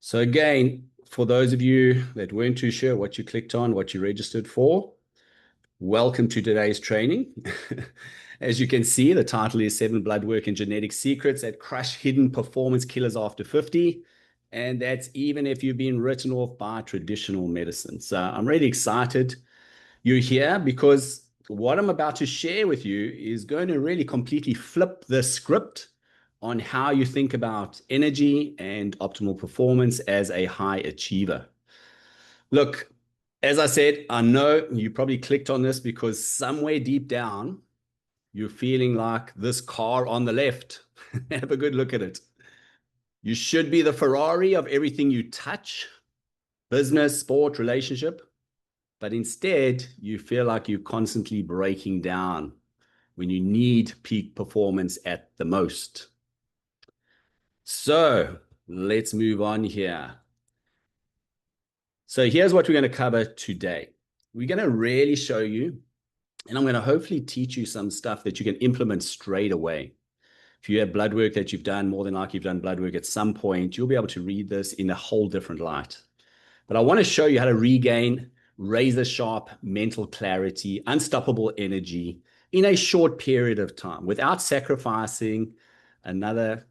So again, for those of you that weren't too sure what you clicked on, what you registered for, welcome to today's training. As you can see, the title is 7 Blood Work and Genetic Secrets that Crush Hidden Performance Killers After 50. And that's even if you've been written off by traditional medicine. So I'm really excited you're here because what I'm about to share with you is going to really completely flip the script on how you think about energy and optimal performance as a high achiever. Look, as I said, I know you probably clicked on this because somewhere deep down, you're feeling like this car on the left. Have a good look at it. You should be the Ferrari of everything you touch, business, sport, relationship, but instead you feel like you're constantly breaking down when you need peak performance at the most. So let's move on here. So here's what we're going to cover today. We're going to really show you, and I'm going to hopefully teach you some stuff that you can implement straight away. If you have blood work that you've done, more than likely you've done blood work at some point, you'll be able to read this in a whole different light. But I want to show you how to regain razor sharp mental clarity, unstoppable energy in a short period of time without sacrificing another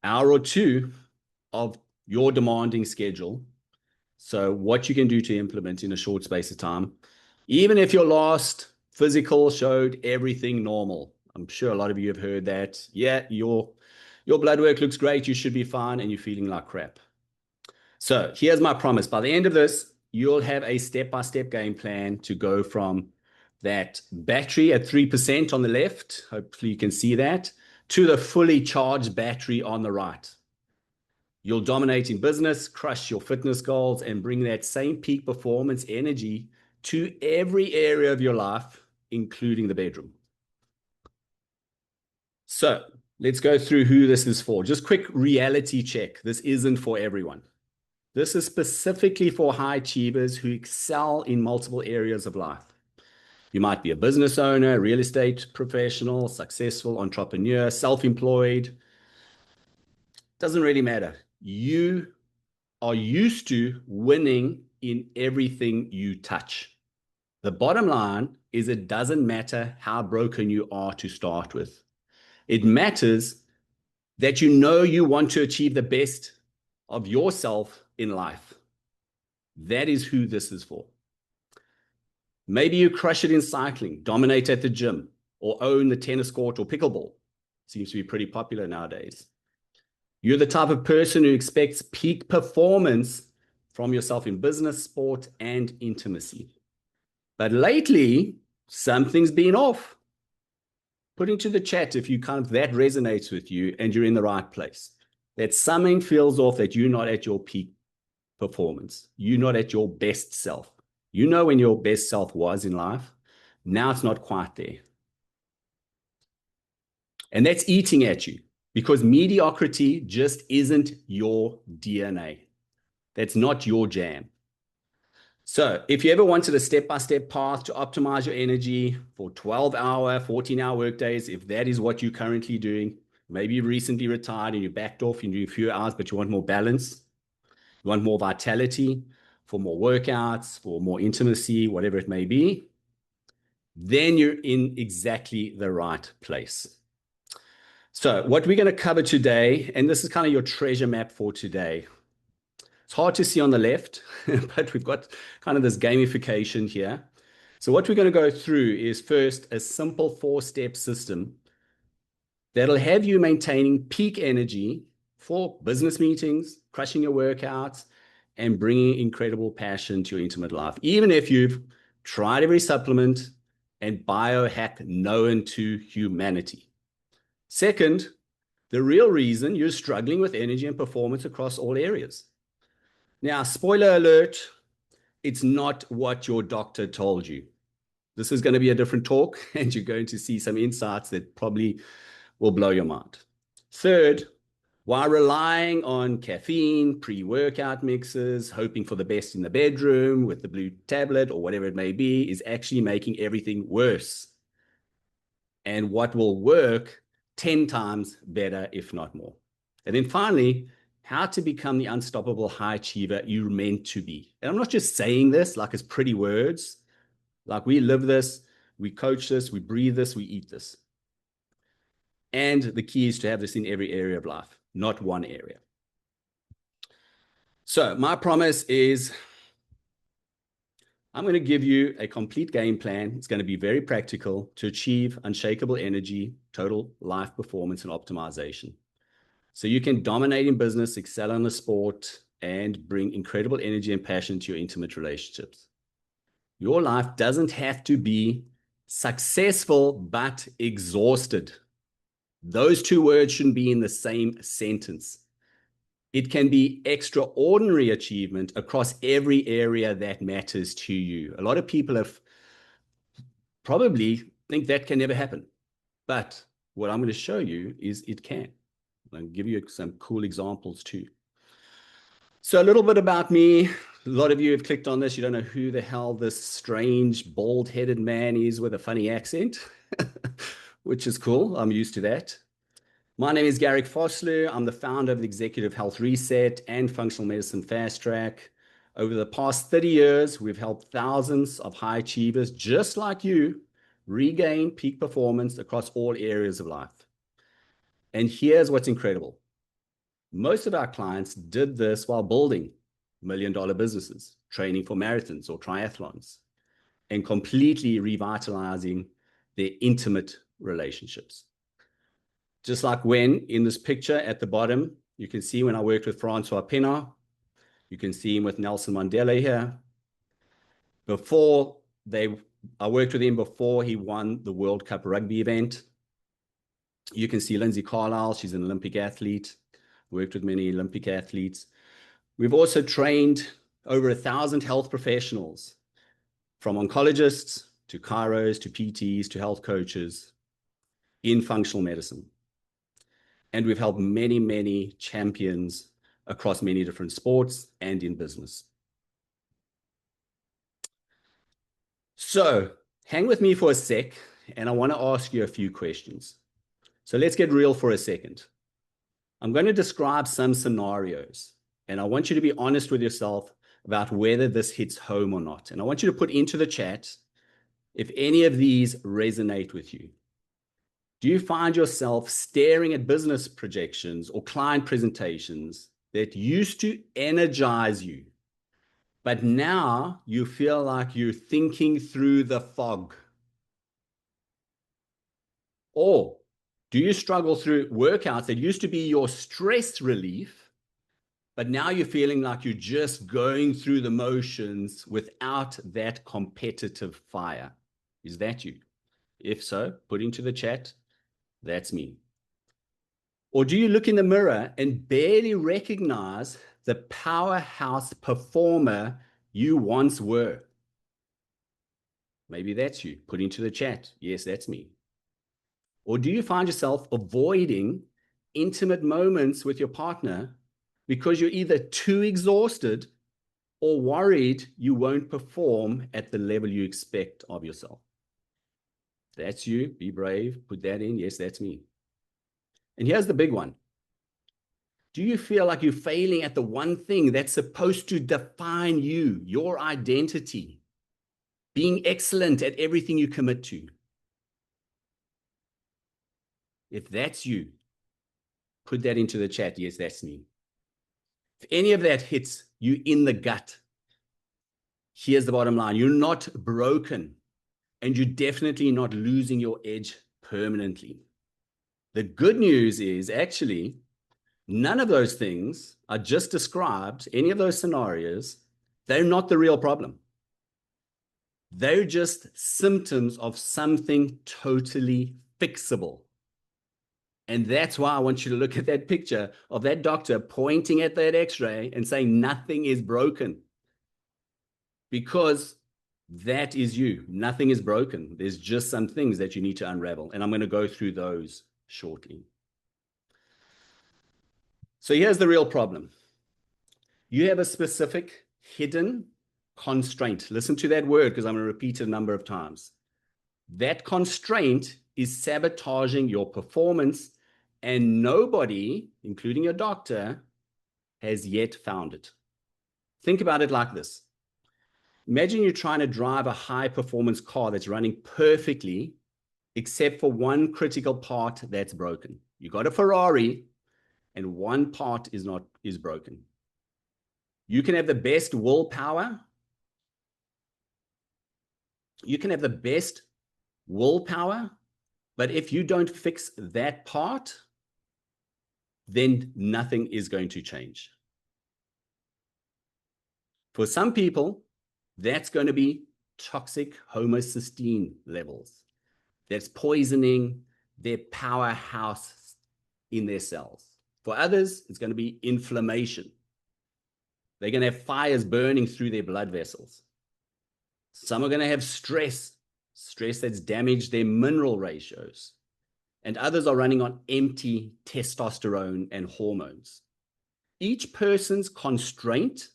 hour or two of your demanding schedule. So what you can do to implement in a short space of time, even if your last physical showed everything normal. I'm sure a lot of you have heard that. Yeah, your blood work looks great. You should be fine. And you're feeling like crap. So here's my promise. By the end of this, you'll have a step-by-step game plan to go from that battery at 3% on the left, hopefully you can see that, to the fully charged battery on the right. You'll dominate in business, crush your fitness goals, and bring that same peak performance energy to every area of your life, including the bedroom. So let's go through who this is for. Just quick reality check. This isn't for everyone. This is specifically for high achievers who excel in multiple areas of life. You might be a business owner, real estate professional, successful entrepreneur, self-employed. Doesn't really matter. You are used to winning in everything you touch. The bottom line is it doesn't matter how broken you are to start with. It matters that you know you want to achieve the best of yourself in life. That is who this is for. Maybe you crush it in cycling, dominate at the gym, or own the tennis court or pickleball. Seems to be pretty popular nowadays. You're the type of person who expects peak performance from yourself in business, sport, and intimacy. But lately, something's been off. Put into the chat if that resonates with you and you're in the right place. That something feels off, that you're not at your peak performance. You're not at your best self. You know when your best self was in life. Now it's not quite there. And that's eating at you because mediocrity just isn't your DNA. That's not your jam. So if you ever wanted a step-by-step path to optimize your energy for 12-hour, 14-hour workdays, if that is what you're currently doing, maybe you recently retired and you backed off and you do a few hours, but you want more balance, you want more vitality, for more workouts, for more intimacy, whatever it may be, then you're in exactly the right place. So what we're going to cover today, and this is kind of your treasure map for today. It's hard to see on the left, but we've got kind of this gamification here. So what we're going to go through is first a simple 4-step system that'll have you maintaining peak energy for business meetings, crushing your workouts, and bringing incredible passion to your intimate life, even if you've tried every supplement and biohack known to humanity. Second, the real reason you're struggling with energy and performance across all areas. Now, spoiler alert, it's not what your doctor told you. This is going to be a different talk, and you're going to see some insights that probably will blow your mind. Third, while relying on caffeine, pre-workout mixes, hoping for the best in the bedroom with the blue tablet or whatever it may be, is actually making everything worse. And what will work 10 times better, if not more. And then finally, how to become the unstoppable high achiever you're meant to be. And I'm not just saying this like it's pretty words. Like we live this, we coach this, we breathe this, we eat this. And the key is to have this in every area of life, not one area. So my promise is I'm going to give you a complete game plan. It's going to be very practical to achieve unshakable energy, total life performance, and optimization. So you can dominate in business, excel in the sport, and bring incredible energy and passion to your intimate relationships. Your life doesn't have to be successful, but exhausted. Those two words shouldn't be in the same sentence. It can be extraordinary achievement across every area that matters to you. A lot of people have probably think that can never happen. But what I'm going to show you is it can. I'll give you some cool examples too. So a little bit about me. A lot of you have clicked on this. You don't know who the hell this strange, bald-headed man is with a funny accent, which is cool. I'm used to that. My name is Garrick Vosloo. I'm the founder of the Executive Health Reset and Functional Medicine Fast Track. Over the past 30 years, we've helped thousands of high achievers just like you regain peak performance across all areas of life. And here's what's incredible. Most of our clients did this while building million-dollar businesses, training for marathons or triathlons, and completely revitalizing their intimate relationships. Just like when in this picture at the bottom, you can see when I worked with Francois Pienaar, you can see him with Nelson Mandela here. I worked with him before he won the World Cup rugby event. You can see Lindsay Carlisle, she's an Olympic athlete, worked with many Olympic athletes. We've also trained over 1,000 health professionals, from oncologists to chiros to PTs to health coaches in functional medicine. And we've helped many, many champions across many different sports and in business. So hang with me for a sec, and I want to ask you a few questions. So let's get real for a second. I'm going to describe some scenarios, and I want you to be honest with yourself about whether this hits home or not. And I want you to put into the chat if any of these resonate with you. Do you find yourself staring at business projections or client presentations that used to energize you, but now you feel like you're thinking through the fog? Or do you struggle through workouts that used to be your stress relief, but now you're feeling like you're just going through the motions without that competitive fire? Is that you? If so, put into the chat, that's me. Or do you look in the mirror and barely recognize the powerhouse performer you once were? Maybe that's you. Put into the chat, yes, that's me. Or do you find yourself avoiding intimate moments with your partner because you're either too exhausted or worried you won't perform at the level you expect of yourself? That's you. Be brave. Put that in. Yes, that's me. And here's the big one. Do you feel like you're failing at the one thing that's supposed to define you, your identity, being excellent at everything you commit to? If that's you, put that into the chat. Yes, that's me. If any of that hits you in the gut, here's the bottom line. You're not broken, and you're definitely not losing your edge permanently. The good news is actually none of those things I just described, any of those scenarios, they're not the real problem. They're just symptoms of something totally fixable. And that's why I want you to look at that picture of that doctor pointing at that x-ray and saying nothing is broken. Because that is you. Nothing is broken. There's just some things that you need to unravel. And I'm going to go through those shortly. So here's the real problem. You have a specific hidden constraint. Listen to that word because I'm going to repeat it a number of times. That constraint is sabotaging your performance, and nobody, including your doctor, has yet found it. Think about it like this. Imagine you're trying to drive a high-performance car that's running perfectly, except for one critical part that's broken. You got a Ferrari, and one part is broken. You can have the best willpower. You can have the best willpower, but if you don't fix that part, then nothing is going to change. For some people, that's going to be toxic homocysteine levels. That's poisoning their powerhouse in their cells. For others, it's going to be inflammation. They're going to have fires burning through their blood vessels. Some are going to have stress that's damaged their mineral ratios. And others are running on empty testosterone and hormones. Each person's constraint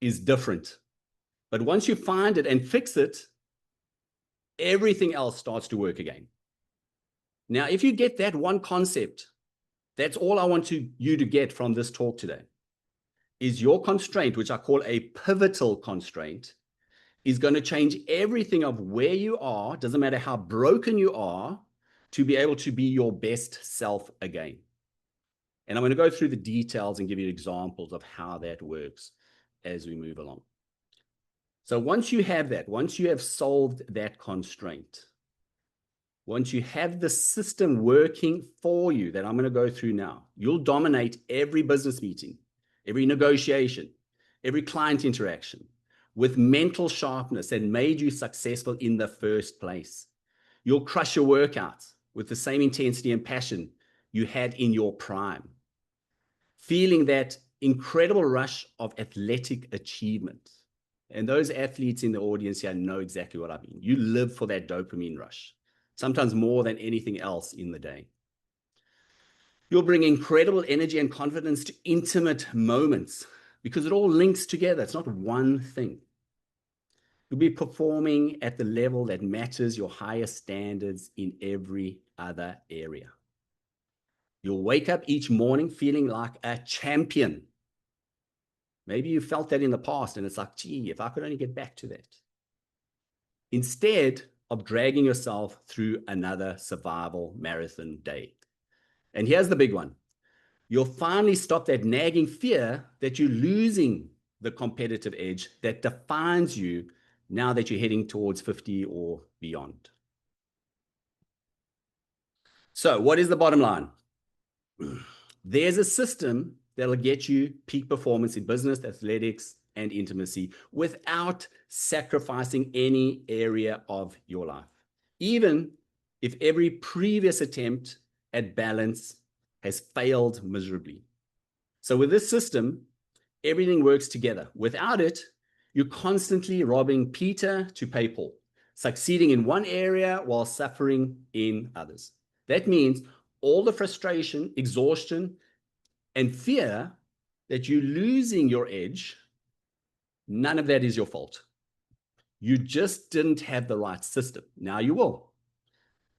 is different. But once you find it and fix it, everything else starts to work again. Now, if you get that one concept, that's all I want you to get from this talk today, is your constraint, which I call a pivotal constraint, is going to change everything of where you are, doesn't matter how broken you are, to be able to be your best self again. And I'm going to go through the details and give you examples of how that works as we move along. So once you have that, once you have solved that constraint, once you have the system working for you that I'm going to go through now, you'll dominate every business meeting, every negotiation, every client interaction with mental sharpness that made you successful in the first place. You'll crush your workouts with the same intensity and passion you had in your prime, feeling that incredible rush of athletic achievement. And those athletes in the audience here know exactly what I mean. You live for that dopamine rush, sometimes more than anything else in the day. You'll bring incredible energy and confidence to intimate moments because it all links together. It's not one thing. You'll be performing at the level that matches your highest standards in every other area. You'll wake up each morning feeling like a champion. Maybe you felt that in the past and it's like, gee, if I could only get back to that. Instead of dragging yourself through another survival marathon day. And here's the big one. You'll finally stop that nagging fear that you're losing the competitive edge that defines you now that you're heading towards 50 or beyond. So what is the bottom line? There's a system that'll get you peak performance in business, athletics, and intimacy without sacrificing any area of your life, even if every previous attempt at balance has failed miserably. So with this system, everything works together. Without it, you're constantly robbing Peter to pay Paul, succeeding in one area while suffering in others. That means all the frustration, exhaustion, and fear that you're losing your edge, none of that is your fault. You just didn't have the right system. Now you will.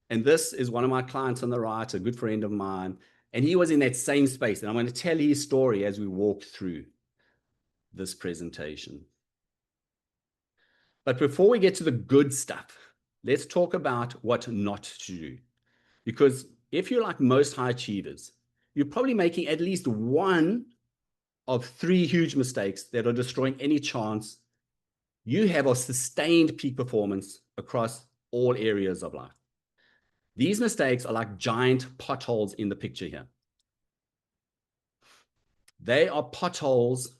And this is one of my clients on the right, a good friend of mine, and he was in that same space. And I'm going to tell his story as we walk through this presentation. But before we get to the good stuff, let's talk about what not to do. Because if you're like most high achievers, you're probably making at least one of three huge mistakes that are destroying any chance you have of sustained peak performance across all areas of life. These mistakes are like giant potholes in the picture here. They are potholes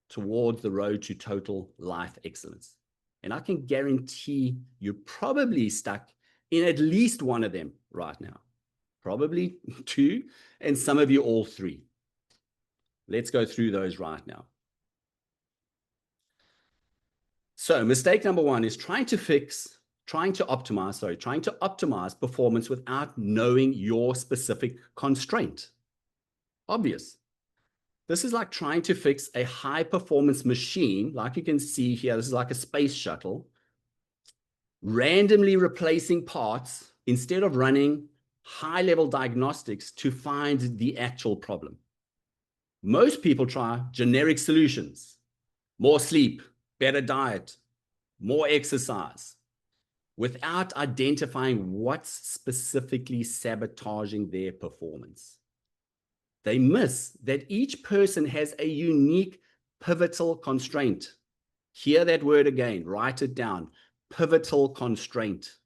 towards the road to total life excellence. And I can guarantee you're probably stuck in at least one of them right now. Probably two, and some of you all three. Let's go through those right now. So mistake number one is trying to optimize performance without knowing your specific constraint. Obvious. This is like trying to fix a high performance machine. Like you can see here, this is like a space shuttle, randomly replacing parts instead of running high level diagnostics to find the actual problem. Most people try generic solutions, more sleep, better diet, more exercise, without identifying what's specifically sabotaging their performance. They miss that each person has a unique pivotal constraint. Hear that word again, write it down. Pivotal constraint.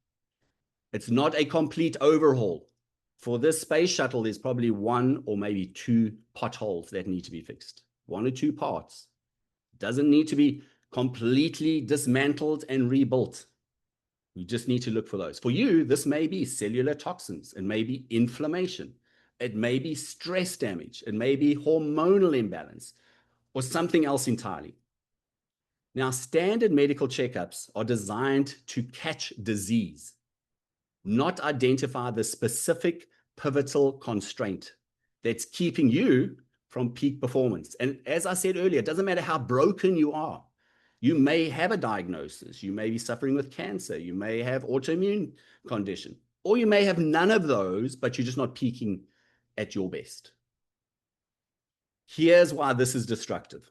It's not a complete overhaul. For this space shuttle, there's probably one or maybe two potholes that need to be fixed. One or two parts. It doesn't need to be completely dismantled and rebuilt. You just need to look for those. For you, this may be cellular toxins. It may be inflammation. It may be stress damage. It may be hormonal imbalance or something else entirely. Now, standard medical checkups are designed to catch disease, not identify the specific pivotal constraint that's keeping you from peak performance. And as I said earlier, it doesn't matter how broken you are. You may have a diagnosis. You may be suffering with cancer. You may have autoimmune condition, or you may have none of those, but you're just not peaking at your best. Here's why this is destructive.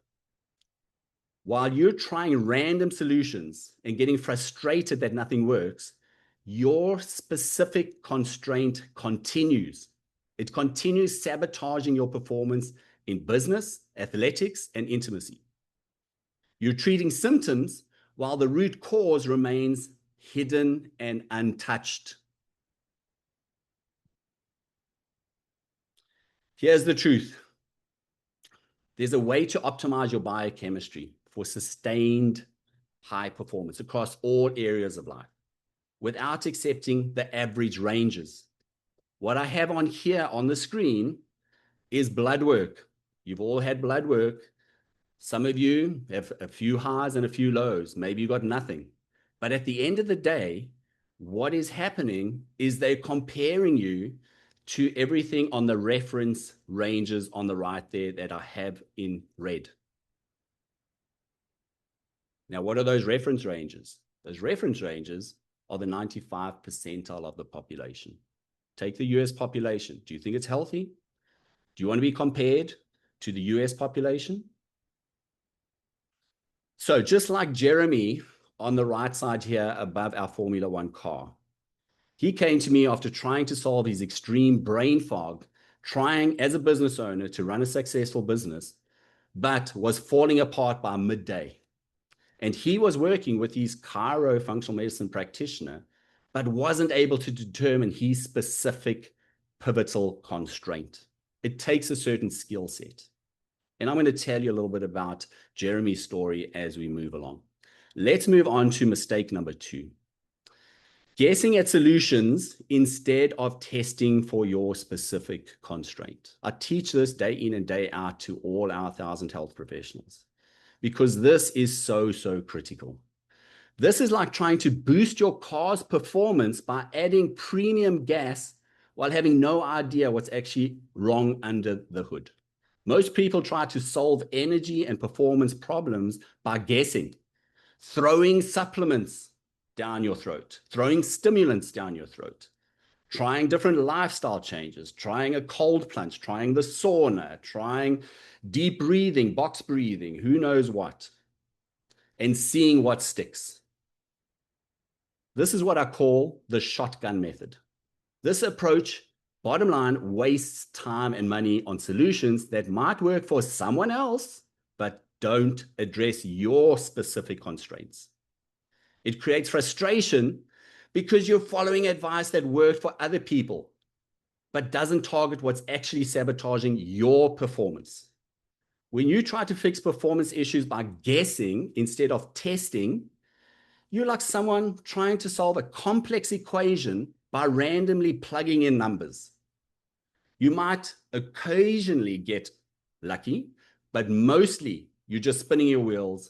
While you're trying random solutions and getting frustrated that nothing works, your specific constraint continues. It continues sabotaging your performance in business, athletics, and intimacy. You're treating symptoms while the root cause remains hidden and untouched. Here's the truth. There's a way to optimize your biochemistry for sustained high performance across all areas of life without accepting the average ranges. What I have on here on the screen is blood work. You've all had blood work. Some of you have a few highs and a few lows. Maybe you got nothing. But at the end of the day, what is happening is they're comparing you to everything on the reference ranges on the right there that I have in red. Now, what are those reference ranges? Those reference ranges are the 95th percentile of the population. Take the US population. Do you think it's healthy? Do you want to be compared to the US population? So just like Jeremy on the right side here above our Formula One car, he came to me after trying to solve his extreme brain fog, trying as a business owner to run a successful business, but was falling apart by midday. And he was working with his chiro functional medicine practitioner, but wasn't able to determine his specific pivotal constraint. It takes a certain skill set. And I'm going to tell you a little bit about Jeremy's story as we move along. Let's move on to mistake number 2. Guessing at solutions instead of testing for your specific constraint. I teach this day in and day out to all our 1,000 health professionals because this is so critical. This is like trying to boost your car's performance by adding premium gas while having no idea what's actually wrong under the hood. Most people try to solve energy and performance problems by guessing, throwing supplements down your throat, throwing stimulants down your throat, trying different lifestyle changes, trying a cold plunge, trying the sauna, trying deep breathing, box breathing, who knows what, and seeing what sticks. This is what I call the shotgun method. This approach, bottom line, wastes time and money on solutions that might work for someone else, but don't address your specific constraints. It creates frustration because you're following advice that worked for other people, but doesn't target what's actually sabotaging your performance. When you try to fix performance issues by guessing instead of testing, you're like someone trying to solve a complex equation by randomly plugging in numbers. You might occasionally get lucky, but mostly you're just spinning your wheels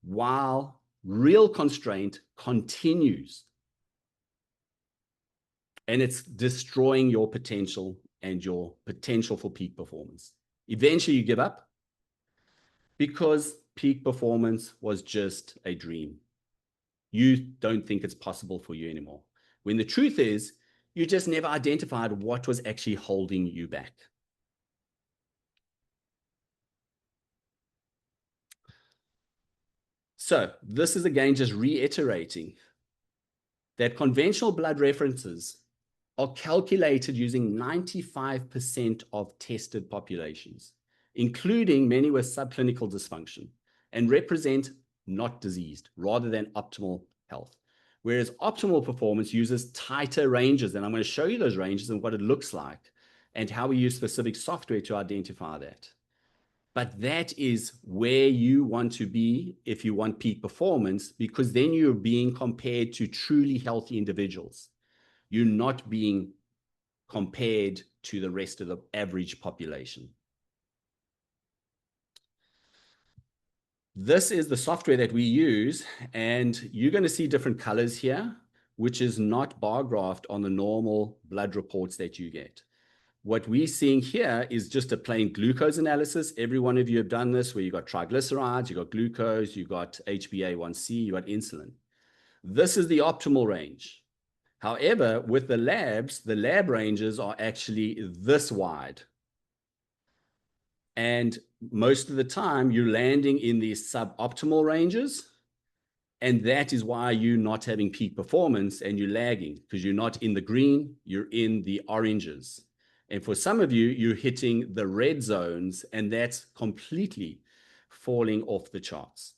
while real constraint continues. And it's destroying your potential and your potential for peak performance. Eventually you give up because peak performance was just a dream. You don't think it's possible for you anymore. When the truth is, you just never identified what was actually holding you back. So this is again just reiterating that conventional blood references are calculated using 95% of tested populations, including many with subclinical dysfunction, and represent not diseased rather than optimal health. Whereas optimal performance uses tighter ranges, and I'm going to show you those ranges and what it looks like and how we use specific software to identify that. But that is where you want to be if you want peak performance, because then you're being compared to truly healthy individuals. You're not being compared to the rest of the average population. This is the software that we use, and you're going to see different colors here, which is not bar graphed on the normal blood reports that you get. What we're seeing here is just a plain glucose analysis. Every one of you have done this, where you got triglycerides, you got glucose, you got HbA1c, you got insulin. This is the optimal range. However, with the labs, the lab ranges are actually this wide. And most of the time, you're landing in these suboptimal ranges. And that is why you're not having peak performance and you're lagging, because you're not in the green, you're in the oranges. And for some of you, you're hitting the red zones, and that's completely falling off the charts.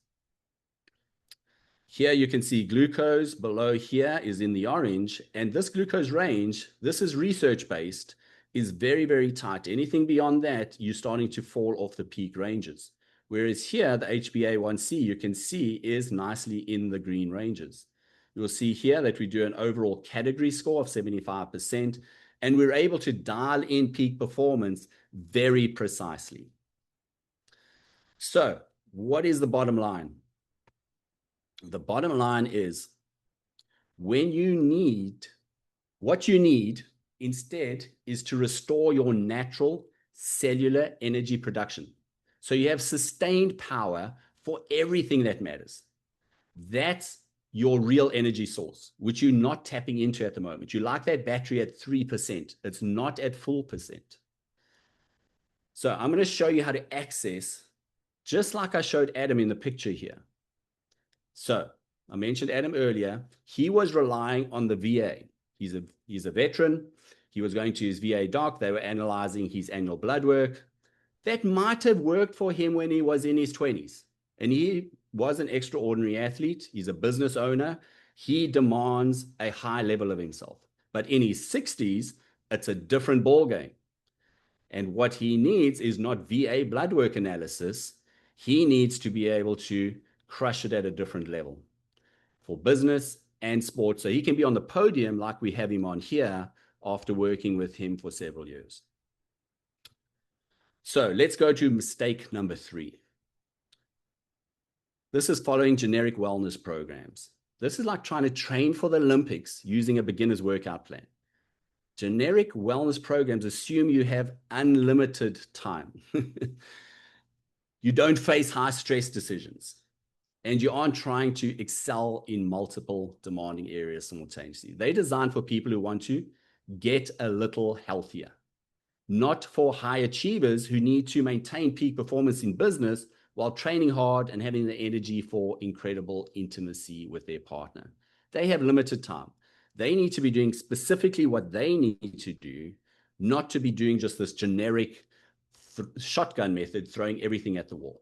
Here you can see glucose below here is in the orange, and this glucose range, this is research-based, is very, very tight. Anything beyond that, you're starting to fall off the peak ranges. Whereas here, the HbA1c, you can see, is nicely in the green ranges. You'll see here that we do an overall category score of 75%, and we're able to dial in peak performance very precisely. So what is the bottom line? The bottom line is what you need instead is to restore your natural cellular energy production. So you have sustained power for everything that matters. That's your real energy source, which you're not tapping into at the moment. You like that battery at 3%. It's not at full percent. So I'm going to show you how to access, just like I showed Adam in the picture here. So I mentioned Adam earlier. He was relying on the VA. He's a veteran. He was going to his VA doc. They were analyzing his annual blood work. That might have worked for him when he was in his 20s. And he was an extraordinary athlete. He's a business owner. He demands a high level of himself. But in his 60s, it's a different ballgame. And what he needs is not VA blood work analysis. He needs to be able to crush it at a different level for business and sports. So he can be on the podium like we have him on here after working with him for several years. So let's go to mistake number 3. This is following generic wellness programs. This is like trying to train for the Olympics using a beginner's workout plan. Generic wellness programs assume you have unlimited time. You don't face high stress decisions, and you aren't trying to excel in multiple demanding areas simultaneously. They're designed for people who want to get a little healthier, not for high achievers who need to maintain peak performance in business while training hard and having the energy for incredible intimacy with their partner. They have limited time. They need to be doing specifically what they need to do, not to be doing just this generic shotgun method, throwing everything at the wall.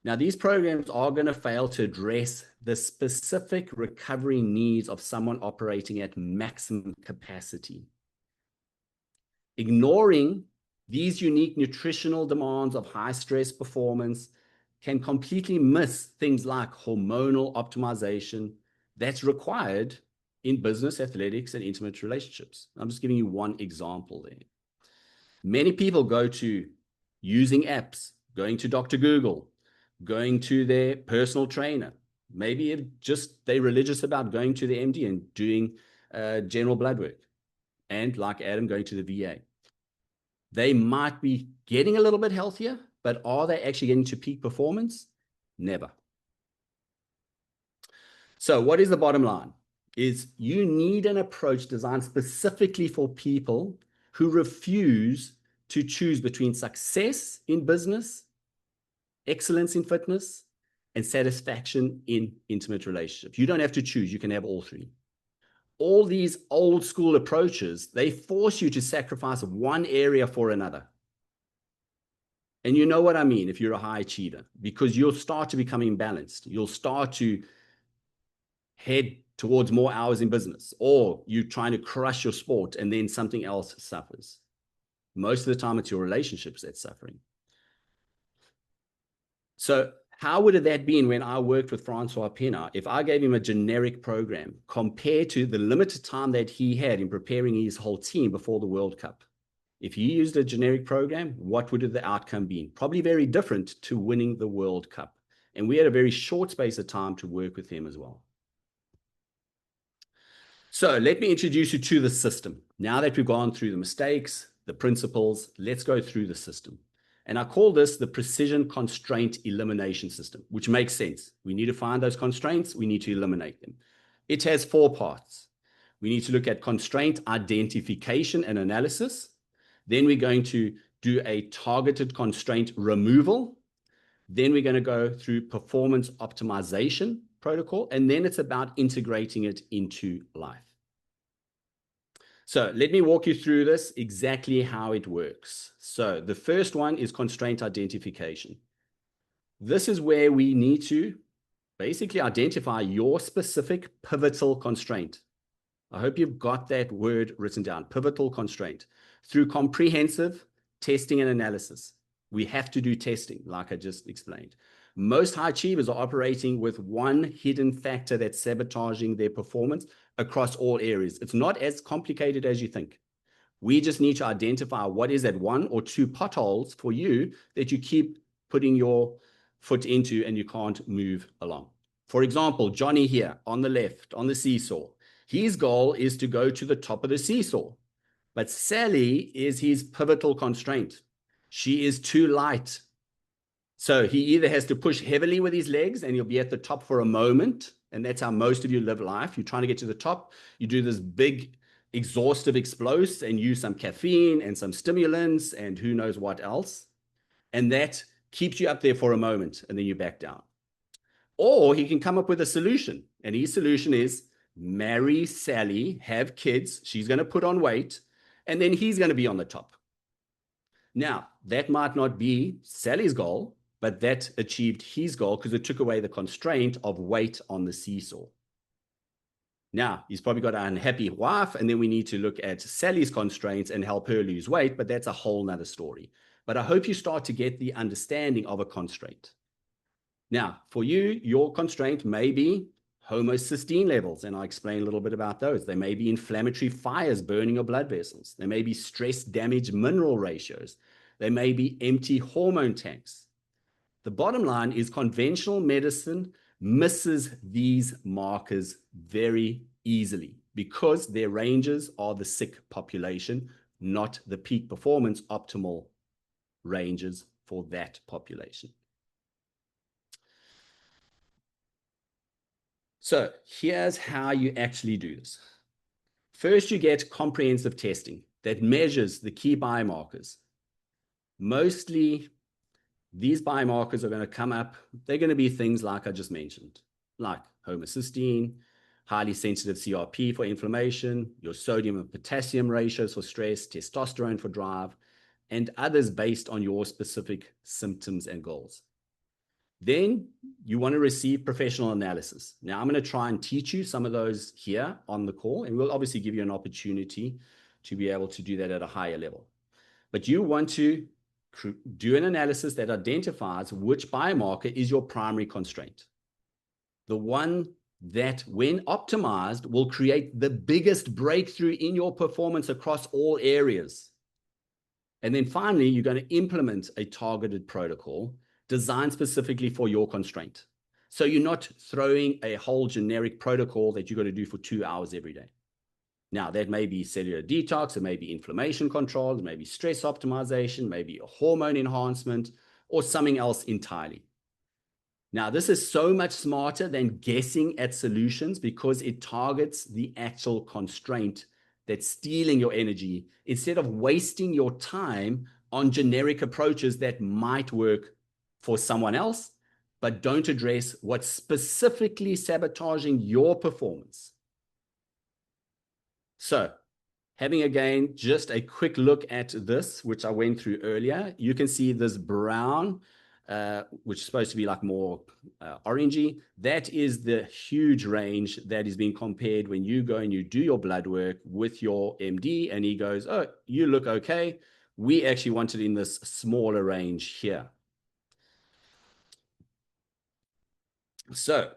Now, these programs are going to fail to address the specific recovery needs of someone operating at maximum capacity. Ignoring these unique nutritional demands of high stress performance can completely miss things like hormonal optimization that's required in business, athletics, and intimate relationships. I'm just giving you one example there. Many people go to using apps, going to Dr. Google, going to their personal trainer. Maybe if just they're religious about going to the MD and doing general blood work. And like Adam, going to the VA. They might be getting a little bit healthier, but are they actually getting to peak performance? Never. So what is the bottom line? Is you need an approach designed specifically for people who refuse to choose between success in business, excellence in fitness, and satisfaction in intimate relationships. You don't have to choose. You can have all three. All these old school approaches, they force you to sacrifice one area for another. And you know what I mean if you're a high achiever, because you'll start to become imbalanced. You'll start to head towards more hours in business, or you're trying to crush your sport and then something else suffers. Most of the time, it's your relationships that's suffering. So how would that been when I worked with Francois Pienaar if I gave him a generic program compared to the limited time that he had in preparing his whole team before the World Cup? If he used a generic program, what would the outcome be? Probably very different to winning the World Cup. And we had a very short space of time to work with him as well. So let me introduce you to the system. Now that we've gone through the mistakes, the principles, let's go through the system. And I call this the precision constraint elimination system, which makes sense. We need to find those constraints. We need to eliminate them. It has 4 parts. We need to look at constraint identification and analysis. Then we're going to do a targeted constraint removal. Then we're going to go through performance optimization protocol. And then it's about integrating it into life. So let me walk you through this, exactly how it works. So the first one is constraint identification. This is where we need to basically identify your specific pivotal constraint. I hope you've got that word written down, pivotal constraint, through comprehensive testing and analysis. We have to do testing, like I just explained. Most high achievers are operating with one hidden factor that's sabotaging their performance across all areas. It's not as complicated as you think. We just need to identify what is that 1 or 2 potholes for you that you keep putting your foot into and you can't move along. For example, Johnny here on the left, on the seesaw, his goal is to go to the top of the seesaw. But Sally is his pivotal constraint. She is too light. So he either has to push heavily with his legs and he'll be at the top for a moment. And that's how most of you live life. You're trying to get to the top. You do this big exhaustive explosive and use some caffeine and some stimulants and who knows what else. And that keeps you up there for a moment and then you back down. Or he can come up with a solution. And his solution is marry Sally, have kids. She's going to put on weight and then he's going to be on the top. Now, that might not be Sally's goal, but that achieved his goal because it took away the constraint of weight on the seesaw. Now, he's probably got an unhappy wife, and then we need to look at Sally's constraints and help her lose weight, but that's a whole nother story. But I hope you start to get the understanding of a constraint. Now, for you, your constraint may be homocysteine levels, and I'll explain a little bit about those. They may be inflammatory fires burning your blood vessels. They may be stress damage mineral ratios. They may be empty hormone tanks. The bottom line is conventional medicine misses these markers very easily because their ranges are the sick population, not the peak performance optimal ranges for that population. So here's how you actually do this. First, you get comprehensive testing that measures the key biomarkers. Mostly, these biomarkers are going to come up. They're going to be things like I just mentioned, like homocysteine, highly sensitive CRP for inflammation, your sodium and potassium ratios for stress, testosterone for drive, and others based on your specific symptoms and goals. Then you want to receive professional analysis. Now, I'm going to try and teach you some of those here on the call, and we'll obviously give you an opportunity to be able to do that at a higher level. But you want to do an analysis that identifies which biomarker is your primary constraint. The one that, when optimized, will create the biggest breakthrough in your performance across all areas. And then finally, you're going to implement a targeted protocol designed specifically for your constraint. So you're not throwing a whole generic protocol that you've got to do for 2 hours every day. Now, that may be cellular detox, it may be inflammation control, it may be stress optimization, maybe a hormone enhancement, or something else entirely. Now, this is so much smarter than guessing at solutions because it targets the actual constraint that's stealing your energy instead of wasting your time on generic approaches that might work for someone else, but don't address what's specifically sabotaging your performance. So, having again just a quick look at this, which I went through earlier, you can see this brown, which is supposed to be like more orangey. That is the huge range that is being compared when you go and you do your blood work with your MD, and he goes, oh, you look okay. We actually want it in this smaller range here. So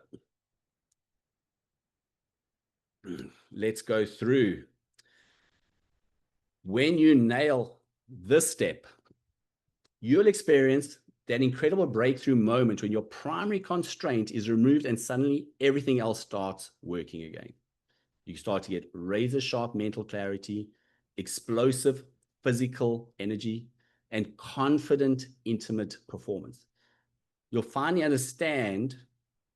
let's go through. When you nail this step, you'll experience that incredible breakthrough moment when your primary constraint is removed and suddenly everything else starts working again. You start to get razor sharp mental clarity, explosive physical energy, and confident, intimate performance. You'll finally understand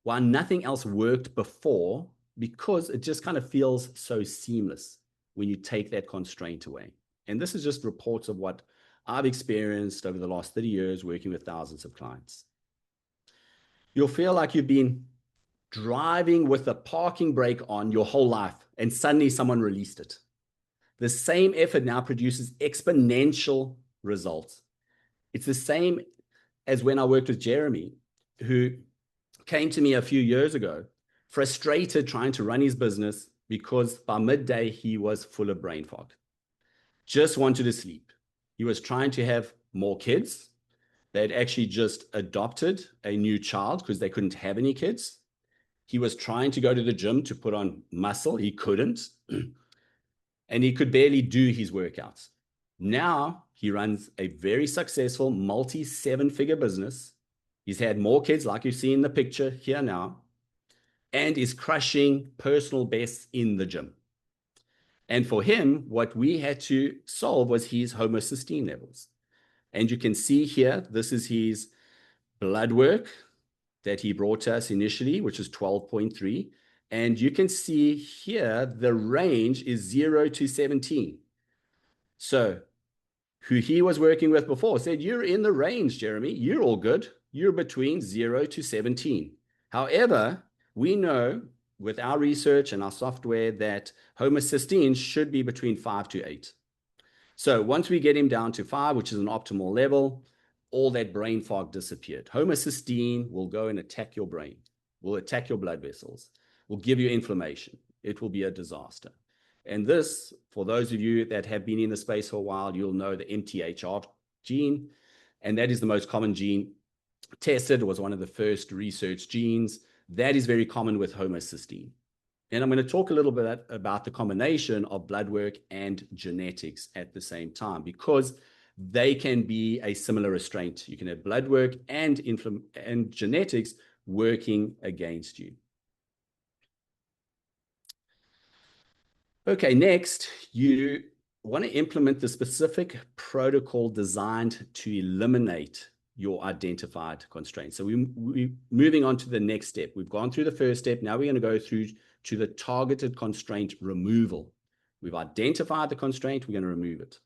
why nothing else worked before, because it just kind of feels so seamless when you take that constraint away. And this is just reports of what I've experienced over the last 30 years working with thousands of clients. You'll feel like you've been driving with the parking brake on your whole life, and suddenly someone released it. The same effort now produces exponential results. It's the same as when I worked with Jeremy, who came to me a few years ago, frustrated trying to run his business because by midday he was full of brain fog. Just wanted to sleep. He was trying to have more kids. They had actually just adopted a new child because they couldn't have any kids. He was trying to go to the gym to put on muscle. He couldn't. And he could barely do his workouts. Now he runs a very successful multi-seven-figure business. He's had more kids, like you see in the picture here now, and is crushing personal bests in the gym. And for him, what we had to solve was his homocysteine levels. And you can see here, this is his blood work that he brought to us initially, which is 12.3. And you can see here, the range is 0 to 17. So who he was working with before said, you're in the range, Jeremy. You're all good. You're between 0 to 17. However, we know with our research and our software that homocysteine should be between 5 to 8. So once we get him down to 5, which is an optimal level, all that brain fog disappeared. Homocysteine will go and attack your brain, will attack your blood vessels, will give you inflammation. It will be a disaster. And this, for those of you that have been in the space for a while, you'll know the MTHR gene, and that is the most common gene tested. It was one of the first research genes. That is very common with homocysteine. And I'm going to talk a little bit about the combination of blood work and genetics at the same time, because they can be a similar restraint. You can have blood work and genetics working against you. Okay, next, you want to implement the specific protocol designed to eliminate your identified constraints. So we're moving on to the next step. We've gone through the first step. Now we're going to go through to the targeted constraint removal. We've identified the constraint. We're going to remove it.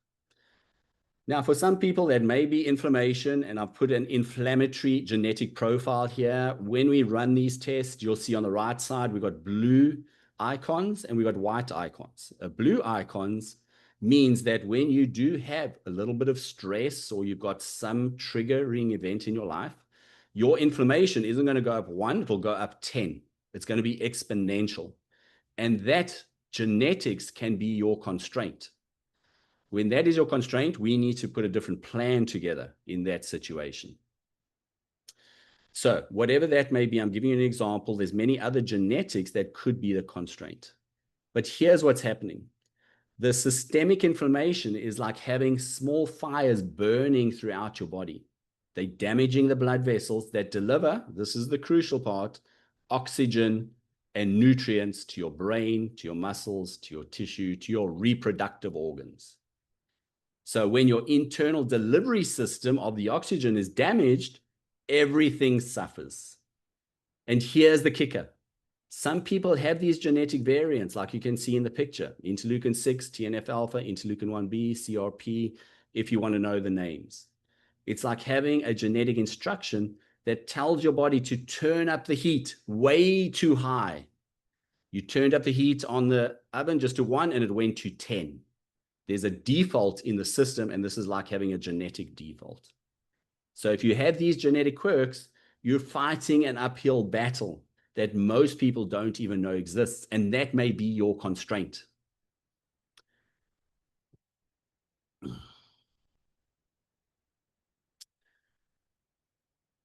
Now, for some people, that may be inflammation, and I've put an inflammatory genetic profile here. When we run these tests, you'll see on the right side, we've got blue icons and we've got white icons. Blue icons means that when you do have a little bit of stress or you've got some triggering event in your life, your inflammation isn't going to go up 1, it'll go up 10. It's going to be exponential. And that genetics can be your constraint. When that is your constraint, we need to put a different plan together in that situation. So whatever that may be, I'm giving you an example. There's many other genetics that could be the constraint. But here's what's happening. The systemic inflammation is like having small fires burning throughout your body. They're damaging the blood vessels that deliver, this is the crucial part, oxygen and nutrients to your brain, to your muscles, to your tissue, to your reproductive organs. So when your internal delivery system of the oxygen is damaged, everything suffers. And here's the kicker. Some people have these genetic variants, like you can see in the picture, interleukin 6, TNF-alpha, interleukin 1b, CRP, if you want to know the names. It's like having a genetic instruction that tells your body to turn up the heat way too high. You turned up the heat on the oven just to 1 and it went to 10. There's a default in the system, and this is like having a genetic default. So if you have these genetic quirks, you're fighting an uphill battle that most people don't even know exists, and that may be your constraint.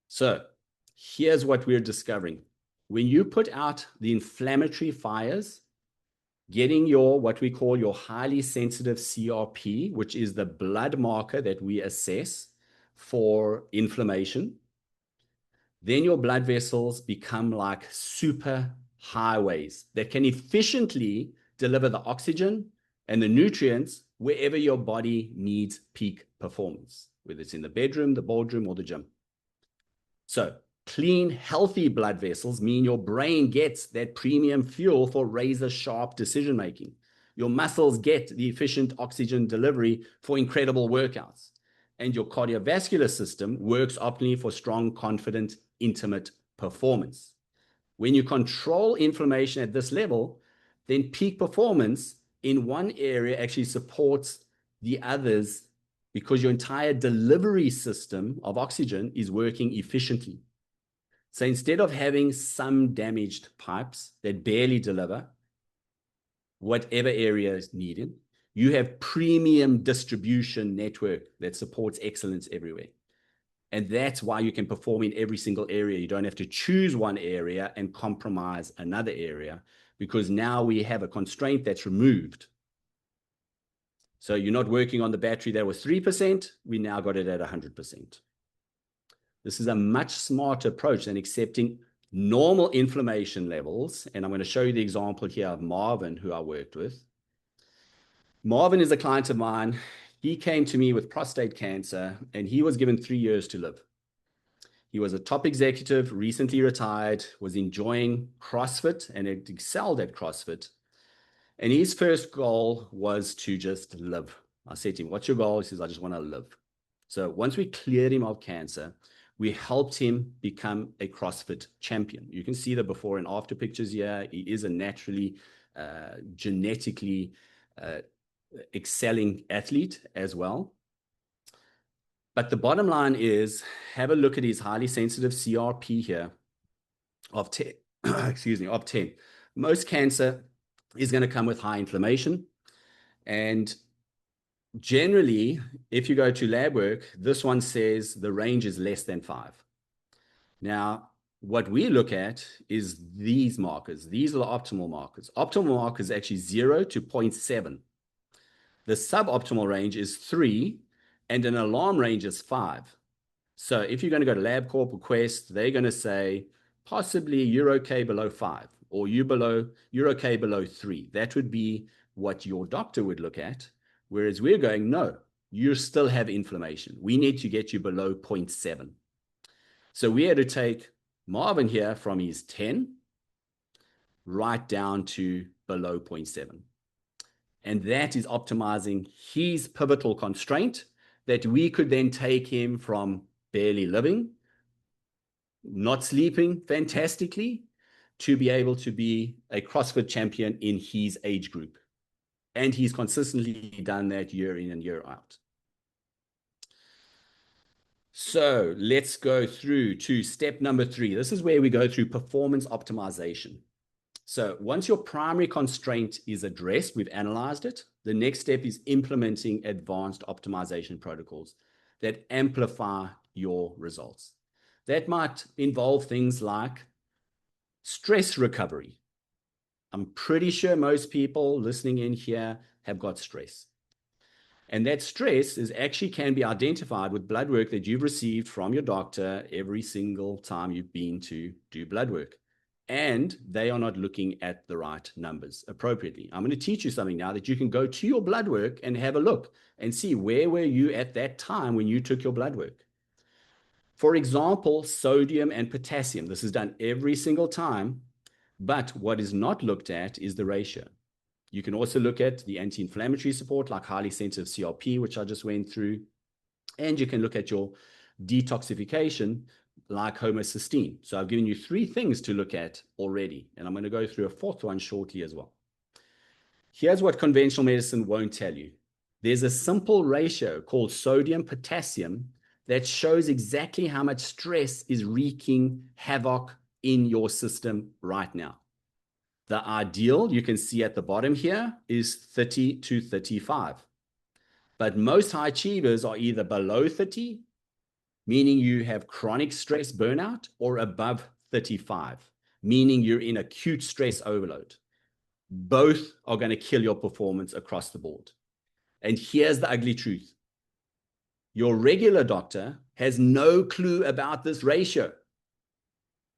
So here's what we're discovering. When you put out the inflammatory fires, getting your, what we call your highly sensitive CRP, which is the blood marker that we assess for inflammation, then your blood vessels become like super highways that can efficiently deliver the oxygen and the nutrients wherever your body needs peak performance, whether it's in the bedroom, the boardroom, or the gym. So clean, healthy blood vessels mean your brain gets that premium fuel for razor-sharp decision-making. Your muscles get the efficient oxygen delivery for incredible workouts. And your cardiovascular system works optimally for strong, confident, intimate performance. When you control inflammation at this level, then peak performance in one area actually supports the others because your entire delivery system of oxygen is working efficiently. So instead of having some damaged pipes that barely deliver whatever area is needed, you have premium distribution network that supports excellence everywhere. And that's why you can perform in every single area. You don't have to choose one area and compromise another area, because now we have a constraint that's removed. So you're not working on the battery that was 3%. We now got it at 100%. This is a much smarter approach than accepting normal inflammation levels. And I'm going to show you the example here of Marvin, who I worked with. Marvin is a client of mine. He came to me with prostate cancer, and he was given 3 years to live. He was a top executive, recently retired, was enjoying CrossFit and had excelled at CrossFit. And his first goal was to just live. I said to him, "What's your goal?" He says, "I just want to live." So once we cleared him of cancer, we helped him become a CrossFit champion. You can see the before and after pictures here. He is a naturally, genetically excelling athlete as well. But the bottom line is, have a look at his highly sensitive CRP here of 10. Excuse me, of 10. Most cancer is going to come with high inflammation. And generally, if you go to lab work, this one says the range is less than 5. Now, what we look at is these markers. These are the optimal markers. Optimal markers actually 0 to 0.7. The suboptimal range is 3, and an alarm range is 5. So if you're going to go to LabCorp or Quest, they're going to say possibly you're okay below 5, or you're okay below 3. That would be what your doctor would look at. Whereas we're going, no, you still have inflammation. We need to get you below 0.7. So we had to take Marvin here from his 10 right down to below 0.7. And that is optimizing his pivotal constraint, that we could then take him from barely living, not sleeping fantastically, to be able to be a CrossFit champion in his age group. And he's consistently done that year in and year out. So let's go through to step number 3. This is where we go through performance optimization. So once your primary constraint is addressed, we've analyzed it, the next step is implementing advanced optimization protocols that amplify your results. That might involve things like stress recovery. I'm pretty sure most people listening in here have got stress. And that stress actually can be identified with blood work that you've received from your doctor every single time you've been to do blood work. And they are not looking at the right numbers appropriately. I'm going to teach you something now that you can go to your blood work and have a look and see where were you at that time when you took your blood work. For example, sodium and potassium. This is done every single time, but what is not looked at is the ratio. You can also look at the anti-inflammatory support like highly sensitive CRP, which I just went through. And you can look at your detoxification like homocysteine. So I've given you 3 things to look at already, and I'm going to go through a 4th one shortly as well. Here's what conventional medicine won't tell you. There's a simple ratio called sodium potassium that shows exactly how much stress is wreaking havoc in your system right now. The ideal, you can see at the bottom here, is 30 to 35. But most high achievers are either below 30, meaning you have chronic stress burnout, or above 35, meaning you're in acute stress overload. Both are going to kill your performance across the board. And here's the ugly truth. Your regular doctor has no clue about this ratio.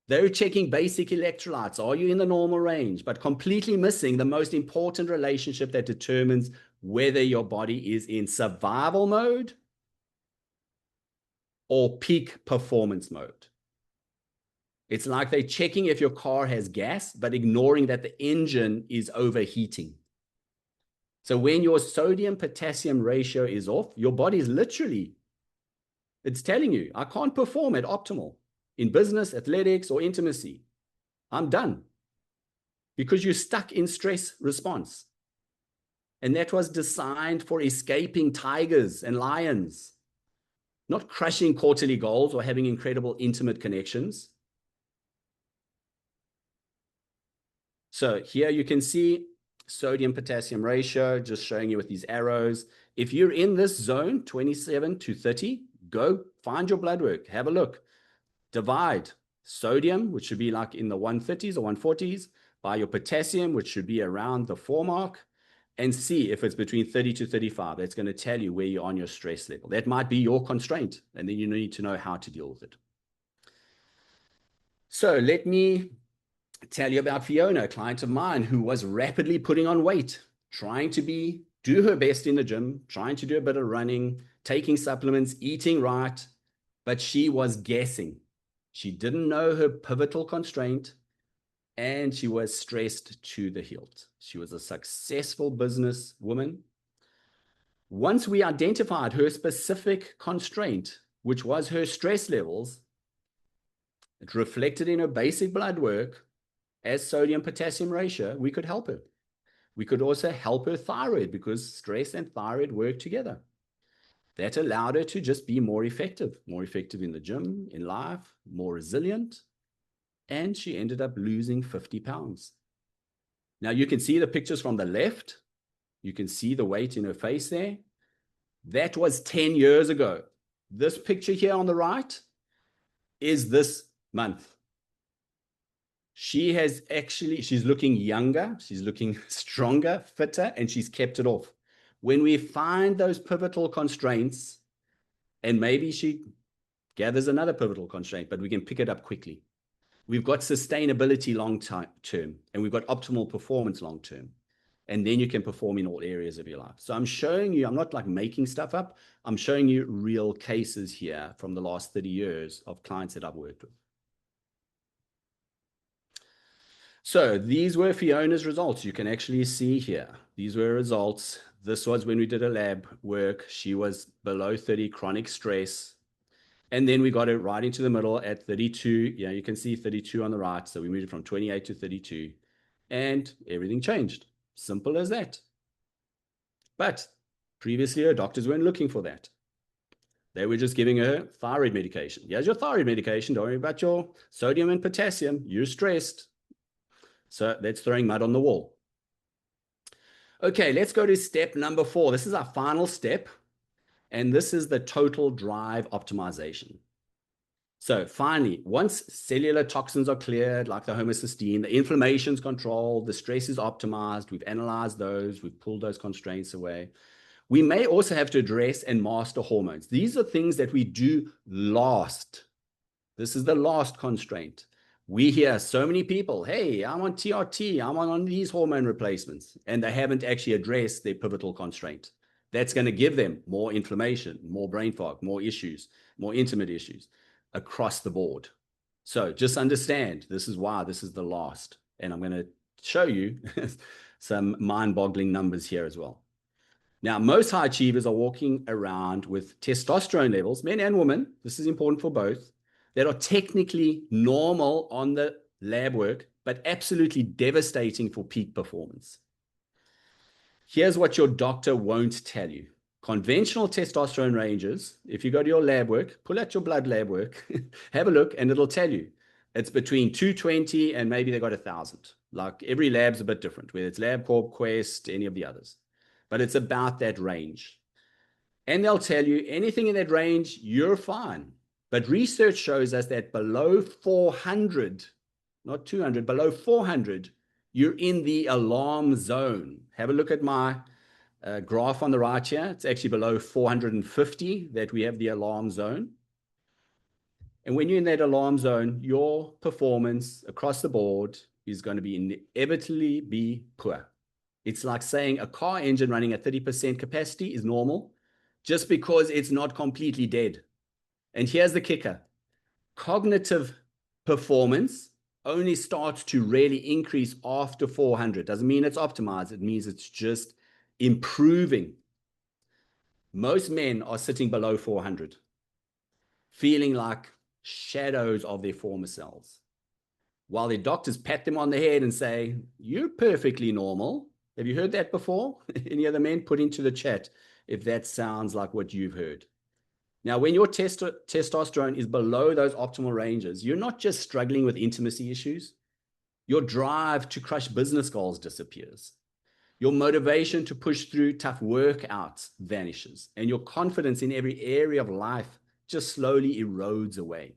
They're checking basic electrolytes. Are you in the normal range? But completely missing the most important relationship that determines whether your body is in survival mode or peak performance mode. It's like they're checking if your car has gas, but ignoring that the engine is overheating. So when your sodium potassium ratio is off, your body is literally, it's telling you, I can't perform at optimal in business, athletics, or intimacy. I'm done. Because you're stuck in stress response. And that was designed for escaping tigers and lions, not crushing quarterly goals or having incredible intimate connections. So here you can see sodium potassium ratio, just showing you with these arrows. If you're in this zone, 27 to 30, go find your blood work, have a look. Divide sodium, which should be like in the 130s or 140s, by your potassium, which should be around the 4 mark, and see if it's between 30 to 35. That's going to tell you where you're on your stress level. That might be your constraint, and then you need to know how to deal with it. So let me tell you about Fiona, a client of mine who was rapidly putting on weight, trying to do her best in the gym, trying to do a bit of running, taking supplements, eating right, but she was guessing. She didn't know her pivotal constraint, and she was stressed to the hilt. She was a successful business woman. Once we identified her specific constraint, which was her stress levels, it reflected in her basic blood work as sodium potassium ratio, we could help her. We could also help her thyroid because stress and thyroid work together. That allowed her to just be more effective in the gym, in life, more resilient, and she ended up losing 50 pounds. Now you can see the pictures from the left. You can see the weight in her face there. That was 10 years ago. This picture here on the right is this month. She's looking younger, she's looking stronger, fitter, and she's kept it off. When we find those pivotal constraints, and maybe she gathers another pivotal constraint, but we can pick it up quickly. We've got sustainability long-term, and we've got optimal performance long-term. And then you can perform in all areas of your life. So I'm showing you, I'm not like making stuff up. I'm showing you real cases here from the last 30 years of clients that I've worked with. So these were Fiona's results. You can actually see here. These were results. This was when we did a lab work. She was below 30, chronic stress. And then we got it right into the middle at 32. You can see 32 on the right. So we moved from 28 to 32. And everything changed. Simple as that. But previously, her doctors weren't looking for that. They were just giving her thyroid medication. Here's your thyroid medication. Don't worry about your sodium and potassium. You're stressed. So that's throwing mud on the wall. Okay, let's go to step number 4. This is our final step. And this is the total drive optimization. So finally, once cellular toxins are cleared, like the homocysteine, the inflammation's controlled, the stress is optimized, we've analyzed those, we've pulled those constraints away. We may also have to address and master hormones. These are things that we do last. This is the last constraint. We hear so many people, hey, I'm on TRT, I'm on these hormone replacements, and they haven't actually addressed their pivotal constraint. That's going to give them more inflammation, more brain fog, more issues, more intimate issues across the board. So just understand, this is why this is the last. And I'm going to show you some mind-boggling numbers here as well. Now, most high achievers are walking around with testosterone levels, men and women, this is important for both, that are technically normal on the lab work, but absolutely devastating for peak performance. Here's what your doctor won't tell you. Conventional testosterone ranges, if you go to your lab work, pull out your blood lab work, have a look, and it'll tell you it's between 220 and maybe they got 1,000. Like every lab's a bit different, whether it's LabCorp, Quest, any of the others. But it's about that range. And they'll tell you anything in that range, you're fine. But research shows us that below 400, not 200, below 400, you're in the alarm zone. Have a look at my graph on the right here. It's actually below 450 that we have the alarm zone. And when you're in that alarm zone, your performance across the board is going to be inevitably be poor. It's like saying a car engine running at 30% capacity is normal just because it's not completely dead. And here's the kicker. Cognitive performance only starts to really increase after 400. Doesn't mean it's optimized. It means it's just improving. Most men are sitting below 400, feeling like shadows of their former selves, while their doctors pat them on the head and say, you're perfectly normal. Have you heard that before? Any other men? Put into the chat if that sounds like what you've heard. Now, when your testosterone is below those optimal ranges, you're not just struggling with intimacy issues. Your drive to crush business goals disappears. Your motivation to push through tough workouts vanishes, and your confidence in every area of life just slowly erodes away.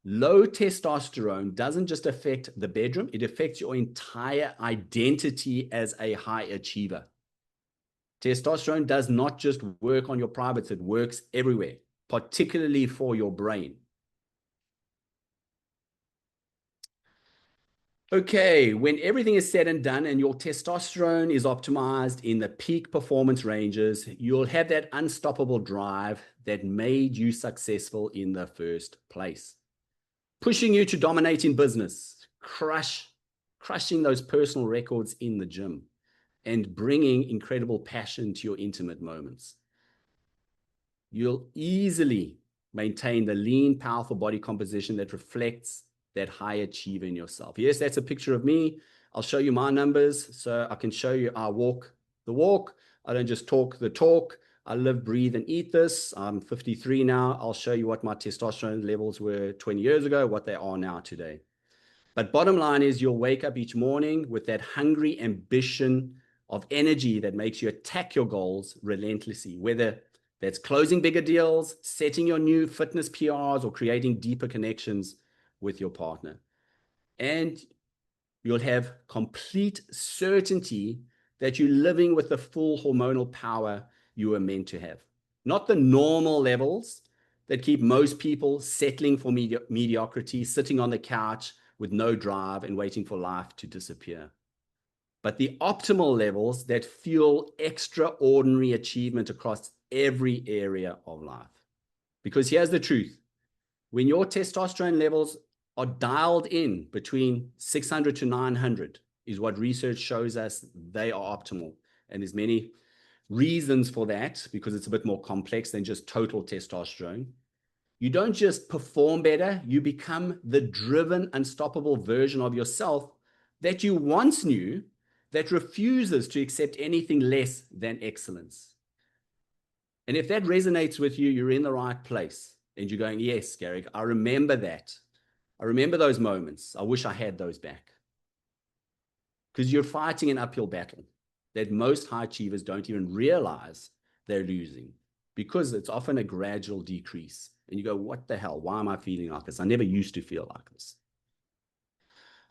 Low testosterone doesn't just affect the bedroom, it affects your entire identity as a high achiever. Testosterone does not just work on your privates, it works everywhere, particularly for your brain. Okay, when everything is said and done and your testosterone is optimized in the peak performance ranges, you'll have that unstoppable drive that made you successful in the first place, pushing you to dominate in business, crushing those personal records in the gym, and bringing incredible passion to your intimate moments. You'll easily maintain the lean, powerful body composition that reflects that high achiever in yourself. Yes, that's a picture of me. I'll show you my numbers so I can show you I walk the walk. I don't just talk the talk. I live, breathe, and eat this. I'm 53 now. I'll show you what my testosterone levels were 20 years ago, what they are now today. But bottom line is you'll wake up each morning with that hungry ambition of energy that makes you attack your goals relentlessly, whether that's closing bigger deals, setting your new fitness PRs, or creating deeper connections with your partner. And you'll have complete certainty that you're living with the full hormonal power you were meant to have. Not the normal levels that keep most people settling for mediocrity, sitting on the couch with no drive and waiting for life to disappear. But the optimal levels that fuel extraordinary achievement across every area of life. Because here's the truth. When your testosterone levels are dialed in between 600 to 900 is what research shows us they are optimal. And there's many reasons for that because it's a bit more complex than just total testosterone. You don't just perform better, you become the driven, unstoppable version of yourself that you once knew that refuses to accept anything less than excellence. And if that resonates with you, you're in the right place. And you're going, yes, Gary, I remember that. I remember those moments. I wish I had those back. Because you're fighting an uphill battle that most high achievers don't even realize they're losing because it's often a gradual decrease. And you go, what the hell? Why am I feeling like this? I never used to feel like this.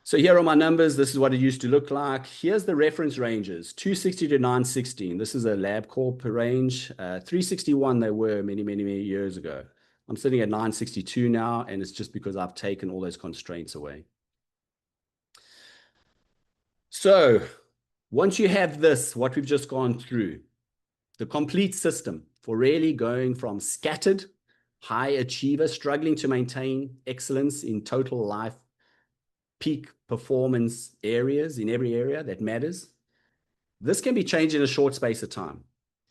So here are my numbers. This is what it used to look like. Here's the reference ranges, 260 to 916. This is a LabCorp range. 361 they were many, many, many years ago. I'm sitting at 962 now, and it's just because I've taken all those constraints away. So once you have this, what we've just gone through, the complete system for really going from scattered, high achiever, struggling to maintain excellence in total life, peak performance areas in every area that matters. This can be changed in a short space of time.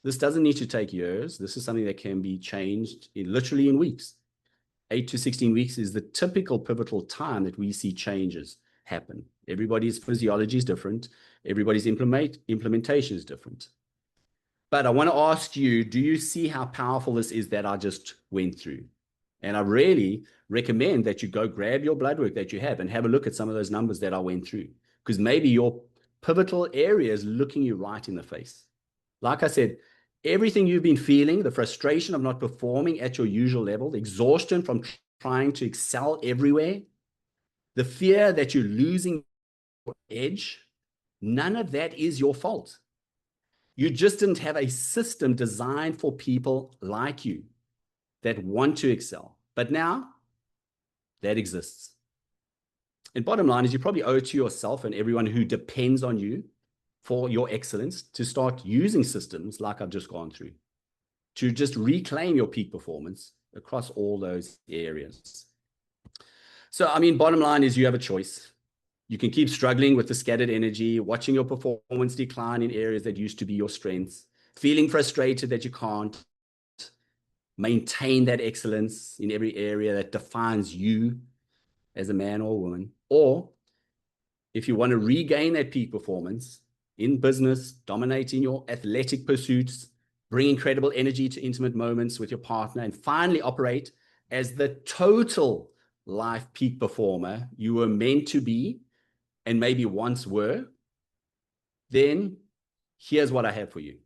This doesn't need to take years. This is something that can be changed literally in weeks. 8 to 16 weeks is the typical pivotal time that we see changes happen. Everybody's physiology is different. Everybody's implementation is different. But I want to ask you, do you see how powerful this is that I just went through? And I really recommend that you go grab your blood work that you have and have a look at some of those numbers that I went through, because maybe your pivotal area is looking you right in the face. Like I said, everything you've been feeling, the frustration of not performing at your usual level, the exhaustion from trying to excel everywhere, the fear that you're losing your edge, none of that is your fault. You just didn't have a system designed for people like you that want to excel. But now that exists. And bottom line is you probably owe it to yourself and everyone who depends on you for your excellence to start using systems like I've just gone through to just reclaim your peak performance across all those areas. So, I mean, bottom line is you have a choice. You can keep struggling with the scattered energy, watching your performance decline in areas that used to be your strengths, feeling frustrated that you can't maintain that excellence in every area that defines you as a man or a woman. Or if you want to regain that peak performance in business, dominating your athletic pursuits, bring incredible energy to intimate moments with your partner, and finally operate as the total life peak performer you were meant to be and maybe once were, then here's what I have for you.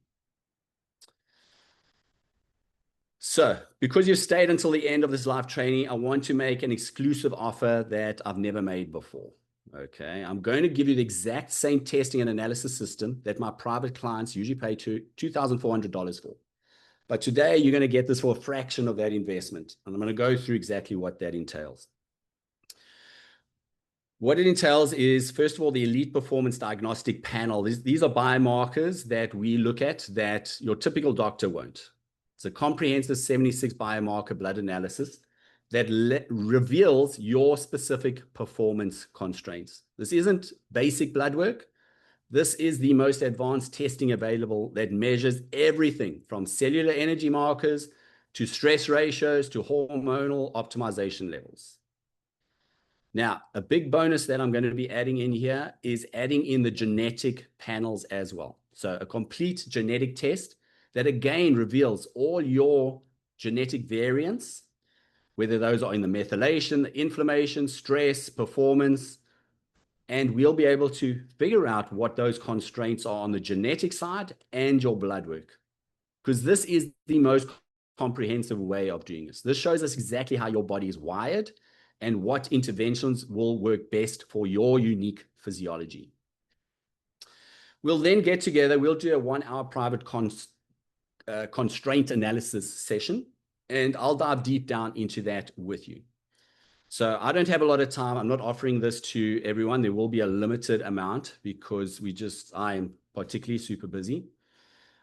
So, because you've stayed until the end of this live training, I want to make an exclusive offer that I've never made before. Okay, I'm going to give you the exact same testing and analysis system that my private clients usually pay $2,400 for. But today, you're going to get this for a fraction of that investment. And I'm going to go through exactly what that entails. What it entails is, first of all, the Elite Performance Diagnostic Panel. These are biomarkers that we look at that your typical doctor won't. It's a comprehensive 76 biomarker blood analysis that reveals your specific performance constraints. This isn't basic blood work. This is the most advanced testing available that measures everything from cellular energy markers to stress ratios to hormonal optimization levels. Now, a big bonus that I'm going to be adding in here is adding in the genetic panels as well. So a complete genetic test that again reveals all your genetic variants, whether those are in the methylation, the inflammation, stress, performance, and we'll be able to figure out what those constraints are on the genetic side and your blood work, because this is the most comprehensive way of doing this. This shows us exactly how your body is wired and what interventions will work best for your unique physiology. We'll then get together, we'll do a 1-hour private constraint analysis session, and I'll dive deep down into that with you. So I don't have a lot of time. I'm not offering this to everyone. There will be a limited amount because I am particularly super busy.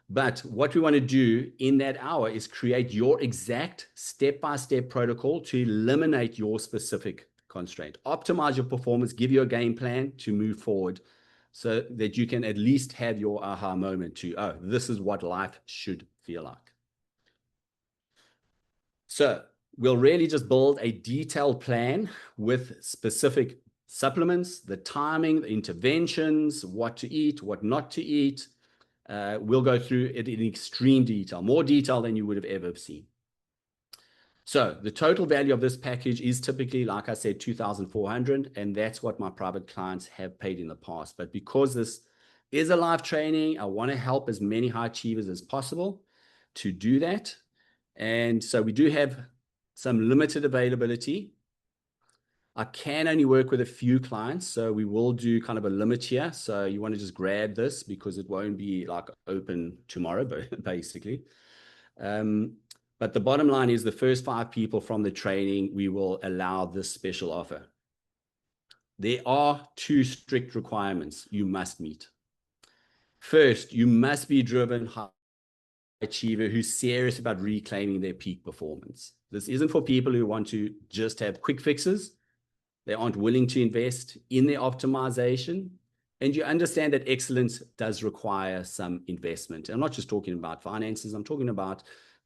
But what we want to do in that hour is create your exact step-by-step protocol to eliminate your specific constraint, optimize your performance, give you a game plan to move forward so that you can at least have your aha moment to, oh, this is what life should feel like. So we'll really just build a detailed plan with specific supplements, the timing, the interventions, what to eat, what not to eat. We'll go through it in extreme detail, more detail than you would have ever seen. So the total value of this package is typically, like I said, $2,400, and that's what my private clients have paid in the past. But because this is a live training, I want to help as many high achievers as possible to do that. And so we do have some limited availability. I can only work with a few clients, so we will do kind of a limit here. So you want to just grab this because it won't be like open tomorrow, basically. But the bottom line is the first 5 people from the training, we will allow this special offer. There are 2 strict requirements you must meet. First, you must be driven high achiever who's serious about reclaiming their peak performance. This isn't for people who want to just have quick fixes. They aren't willing to invest in their optimization. And you understand that excellence does require some investment. I'm not just talking about finances. I'm talking about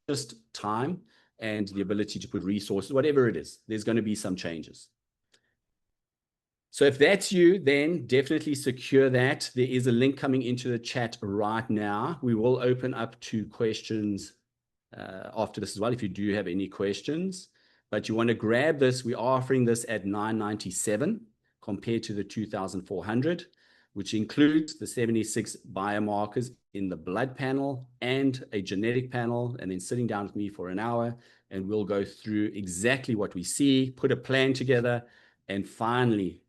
just time and the ability to put resources, whatever it is, there's going to be some changes. So if that's you, then definitely secure that. There is a link coming into the chat right now. We will open up to questions after this as well, if you do have any questions. But you want to grab this. We are offering this at $997 compared to the $2,400, which includes the 76 biomarkers in the blood panel and a genetic panel, and then sitting down with me for an hour, and we'll go through exactly what we see, put a plan together, and finally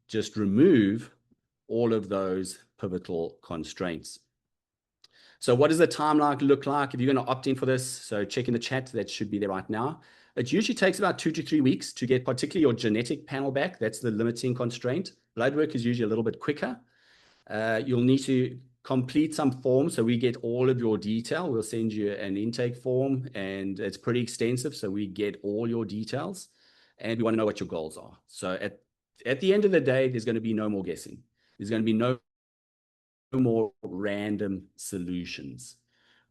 just remove all of those pivotal constraints. So what does the timeline look like if you're going to opt in for this? So check in the chat, that should be there right now. It usually takes about 2 to 3 weeks to get particularly your genetic panel back. That's the limiting constraint. Blood work is usually a little bit quicker. You'll need to complete some forms, so we get all of your detail. We'll send you an intake form, and it's pretty extensive, so we get all your details, and we want to know what your goals are. So at the end of the day, there's going to be no more guessing. There's going to be no more random solutions.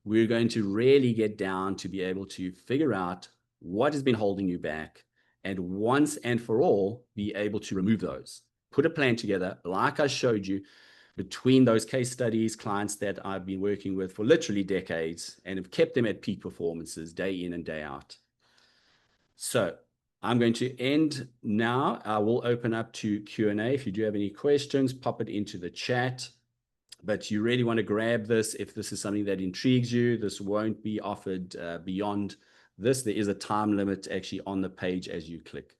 We're going to really get down to be able to figure out what has been holding you back, and once and for all, be able to remove those. Put a plan together, like I showed you, between those case studies, clients that I've been working with for literally decades and have kept them at peak performances day in and day out. So I'm going to end now. I will open up to Q&A. If you do have any questions, pop it into the chat. But you really want to grab this if this is something that intrigues you. This won't be offered beyond this. There is a time limit actually on the page as you click.